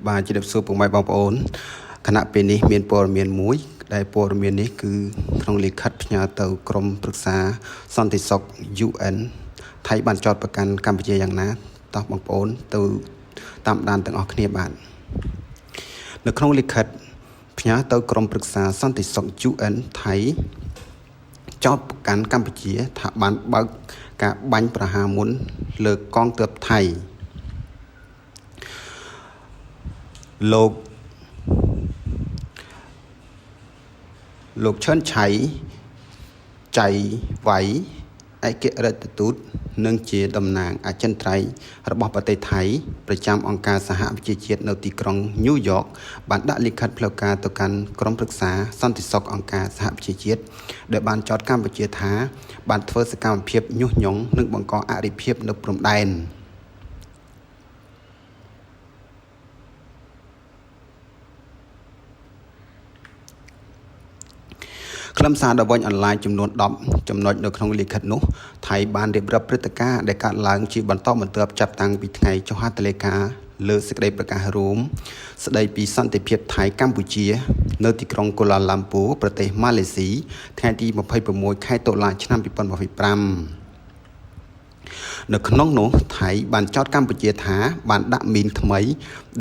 បាទជំរាបសួរពុកម៉ែបងប្អូនគណៈពេលនេះមានព័ត៌មានមួយដែលព័ត៌មាននេះគឺក្នុងលិខិតផ្ញើទៅក្រមប្រឹក្សាសន្តិសុខ UN ថៃបានចោទប្រកាន់កម្ពុជាយ៉ាងណាតោះបងប្អូនទៅតាមដានទាំងអស់គ្នាបាទនៅក្នុងលិខិតផ្ញើទៅក្រមប្រឹក្សាសន្តិសុខ UN ថៃចោទប្រកាន់កម្ពុជាថាបានបើកការបាញ់ប្រហារមុនលើកងទ័ពថៃលោកឈិនឆៃចៃវ៉ៃឯករដ្ឋទូតនិងជាតំណាងអចិន្ត្រៃយ៍របស់ប្រទេសថៃប្រចាំអង្គការសហប្រជាជាតិនៅទីក្រុងញូវយ៉កបានដាក់លិខិតផ្លូវការទៅកាន់ក្រុមប្រឹក្សាសន្តិសុខអង្គការសហប្រជាជាតិដែលបានចោទកម្ពុជាថាបានធ្វើសកម្មភាពញុះញង់និងបង្កអរិភាពនៅព្រំដែនខ្លឹមសារដ៏វែងអនឡាញចំនួន10ចំណុចនៅក្នុងលិខិតនោះថៃបានរៀបរាប់ព្រឹត្តិការណ៍ដែលកើតឡើងជាបន្តបន្ទាប់ចាប់តាំងពីថ្ងៃចុះហត្ថលេខាលើសេចក្តីប្រកាសរួមស្តីពីសន្តិភាពថៃកម្ពុជានៅទីក្រុងកូឡាឡាំពូប្រទេសម៉ាឡេស៊ីថ្ងៃទី26ខែតុលាឆ្នាំ2025នៅក្នុងនោះថៃបានចោទកម្ពុជាថាបានដាក់មីនថ្មី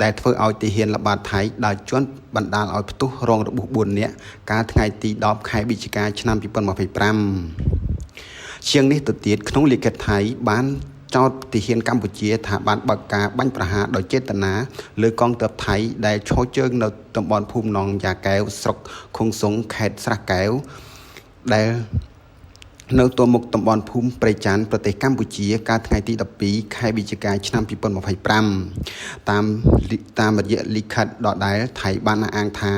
ដែលធ្វើឲ្យទាហានល្បាតថៃដើរជាន់បណ្ដាលឲ្យផ្ទុះរងរបួស4នាក់កាលថ្ងៃទី10ខែវិច្ឆិកាឆ្នាំ2025ជាងនេះទៅទៀតក្នុងលិខិតថៃបានចោទទាហានកម្ពុជាថាបានបើកការបាញ់ប្រហារដោយចេតនាលើកងទ័ពថៃដែលឈរជើងនៅតំបន់ភូមិនងយ៉ាកែវស្រុកខុងសុងខេត្តស្រះកែវដែលនៅទល់មុខតំបន់ភូមិព្រៃច័ន្ទប្រទេសកម្ពុជាកាលថ្ងៃទី12ខែវិច្ឆិកាឆ្នាំ2025តាមរយៈលិខិតដដែលថៃបានអះអាងថា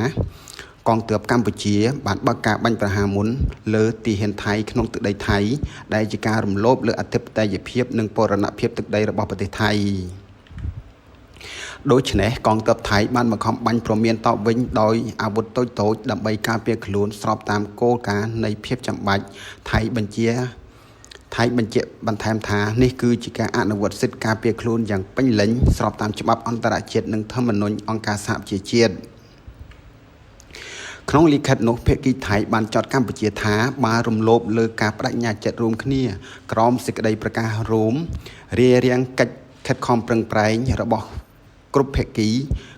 កងទ័ពកម្ពុជាបានបើកការបាញ់ប្រហារមុនលើទាហានថៃក្នុងទឹកដីថៃដែលជាការរំលោភលើអធិបតេយ្យភាពនិងបូរណភាពទឹកដីរបស់ប្រទេសថៃដូច្នេះកងទ័ពថៃបានបង្ខំបាញ់ព្រមានតបវិញដោយអាវុធតូចៗដើម្បីការពារខ្លួនស្របតាមគោលការណ៍នៃភាពចាំបាច់ថៃបញ្ជាបន្ថែមថានេះគឺជាការអនុវត្តសិទ្ធិការពារខ្លួនយ៉ាងពេញលេញស្របតាមច្បាប់អន្តរជាតិនិងធម្មនុញ្ញអង្គការសហប្រជាជាតិក្នុងលិខិតនោះភាគីថៃបានចោទកម្ពុជាថាបានរំលោភលើការបដិញ្ញាចិត្តរួមគ្នាក្រោមសេចក្តីប្រកាសរួមរារាំងកិច្ចខិតខំប្រឹងប្រែងរបស់គ្រប់ភាគី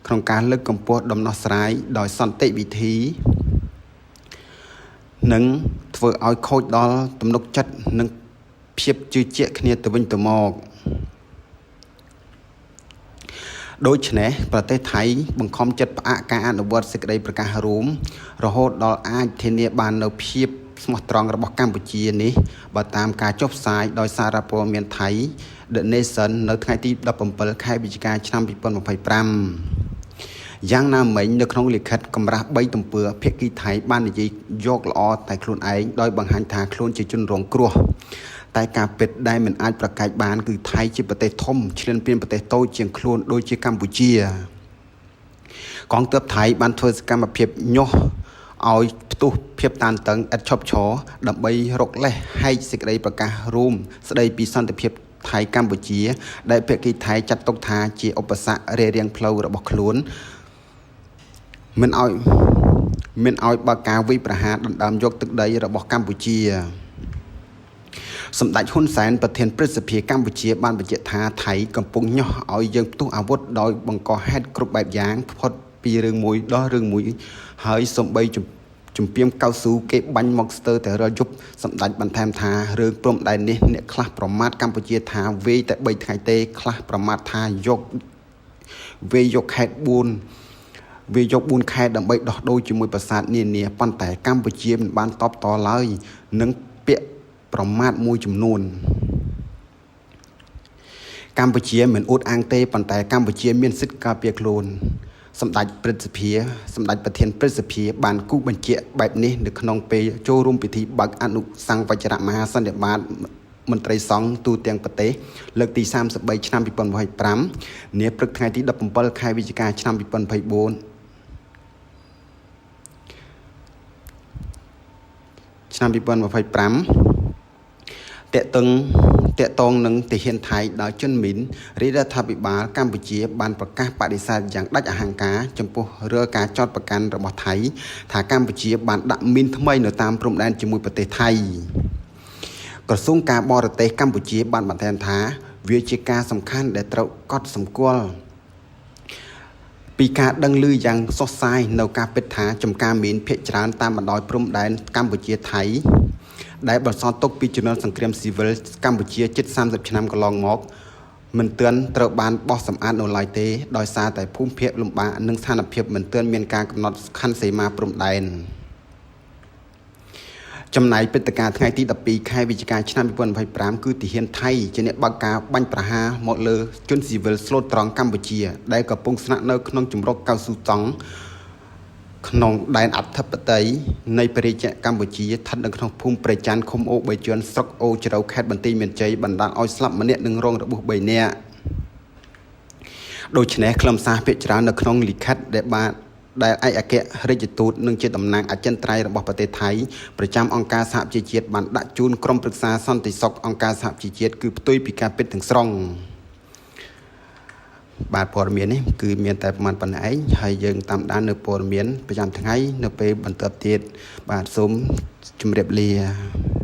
ក្នុងការលើកកម្ពស់ដំណោះស្រាយដោយសន្តិវិធីនិងធ្វើឲ្យខូចដល់ទំនុកចិត្តនិងភាពជឿជាក់គ្នាទៅវិញទៅមកដូច្នេះប្រទេសថៃបង្ខំចិត្តផ្អាកការអនុវត្តសេចក្តីប្រកាសរួមរហូតដល់អាចធានាបាននូវភាពស្មោះត្រង់របស់កម្ពុជានេះបើតាមការចុះផ្សាយដោយសារព័ត៌មានថៃ The Nation នៅថ្ងៃទី17ខែវិច្ឆិកាឆ្នាំ2025យ៉ាងណាមិញនៅក្នុងលិខិតកម្រាស់3ទំព័រភាគីថៃបាននិយាយយកល្អតែខ្លួនឯងដោយបង្ហាញថាខ្លួនជាជនរងគ្រោះតែការពិតដែលមិនអាចប្រកែកបានគឺថៃជាប្រទេសធំឈ្លានពានប្រទេសតូចជាងខ្លួនដូចជាកម្ពុជាកងទ័ពថៃបានធ្វើសកម្មភាពញុះឲ្យផ្ទុះភាពតានតឹងឥតឈប់ឈរដើម្បីរកលេសហែកសេចក្តីប្រកាសរួមស្តីពីសន្តិភាពថៃកម្ពុជាដែលភាគីថៃចាត់ទុកថាជាឧបសគ្គរារាំងផ្លូវរបស់ខ្លួនមិនឲ្យបើកការវាយប្រហារដណ្ដើមយកទឹកដីរបស់កម្ពុជាសម្ដេចហ៊ុនសែនប្រធានព្រឹទ្ធសភាកម្ពុជាបានបញ្ជាក់ថាថៃកំពុងញុះឲ្យយើងផ្ទុះអាវុធដោយបង្កហេតុគ្រប់បែបយ៉ាងផុតពីរឿងមួយដល់រឿងមួយហើយសំបីជំពាមកៅស៊ូគេបាញ់មកស្ទើរតែរាល់យប់សម្ដេចបន្ថែមថារឿងព្រំដែននេះអ្នកខ្លះប្រមាថកម្ពុជាថាវេយតែ3ថ្ងៃទេខ្លះប្រមាថថាវេយយកខេត្ត4ខែដើម្បីដោះដូរជាមួយប្រាសាទនានាប៉ុន្តែកម្ពុជាមិនបានតបតឡើយនឹងពាក្យប្រមាថមួយចំនួនកម្ពុជាមិនអួតអាងទេប៉ុន្តែកម្ពុជាមានសិទ្ធិការពារខ្លួនសម្ដេចប្រធានព្រឹទ្ធសភាបានគូបញ្ជាក់បែបនេះនៅក្នុងពេលចូលរួមពិធីបើកអនុសង្វចរៈមហាសន្និបាតមន្ត្រីសង្ឃទូទាំងប្រទេសលើកទី33ឆ្នាំ2025នាព្រឹកថ្ងៃទី17ខែវិច្ឆិកាឆ្នាំ2024ឆ្នាំ2025តាក់ទង តកតងនឹងទាហានថៃដោយជនមីនរាជរដ្ឋាភិបាលកម្ពុជាបានប្រកាសបដិសេធយ៉ាងដាច់អហង្ការចំពោះរាល់ការចោទប្រកាន់របស់ថៃថាកម្ពុជាបានដាក់មីនថ្មីនៅតាមព្រំដែនជាមួយប្រទេសថៃក្រសួងការបរទេសកម្ពុជាបានបន្ថែមថាវាជាការសំខាន់ដែលត្រូវកត់សម្គាល់ពីការដឹងឮយ៉ាងសុសសាយនៅការពិតថាចំការមីនភាគច្រើនតាមបណ្ដោយព្រំដែនកម្ពុជាថៃដែលបន្សល់ទុកពីជំនាន់សង្គ្រាមស៊ីវិលកម្ពុជាជិត30ឆ្នាំកន្លងមកមិនទាន់ត្រូវបានបោះសម្អាតនៅឡើយទេដោយសារតែភូមិភាគលំបាកនិងស្ថានភាពមិនទាន់មានការកំណត់ខណ្ឌសីមាព្រំដែនចំណែកព្រឹត្តិការណ៍ថ្ងៃទី12ខែវិច្ឆិកាឆ្នាំ2025គឺទាហានថៃជាអ្នកបើកការបាញ់ប្រហារមកលើជនស៊ីវិលស្លូតត្រង់កម្ពុជាដែលកំពុងស្នាក់នៅក្នុងជំរកកៅស៊ូតង់ក្នុងដែនអធិបតេយ្យនៃប្រជាជនកម្ពុជាស្ថិតនៅក្នុងភូមិព្រៃច័ន្ទឃុំអូបីជាន់ស្រុកអូជ្រៅខេត្តបន្ទាយមានជ័យបណ្ដាលឲ្យស្លាប់ម្នាក់និងរងរបួស3នាក់ដូច្នេះខ្លឹមសារភាគច្រើននៅក្នុងលិខិតដែលឯកអគ្គរដ្ឋទូតនិងជាតំណាងអចិន្ត្រៃយ៍របស់ប្រទេសថៃប្រចាំអង្គការសហប្រជាជាតិបានដាក់ជូនក្រុមប្រឹក្សាសន្តិសុខអង្គការសហប្រជាជាតិគឺផ្ទុយពីការពិតទាំងស្រុងបាទព័ត៌មាននេះគឺមានតែប្រហែលប៉ុណ្ណេះឯងហើយយើងតាមដាននៅព័ត៌មានប្រចាំថ្ងៃនៅពេលបន្ទាប់ទៀតបាទសូមជម្រាបលា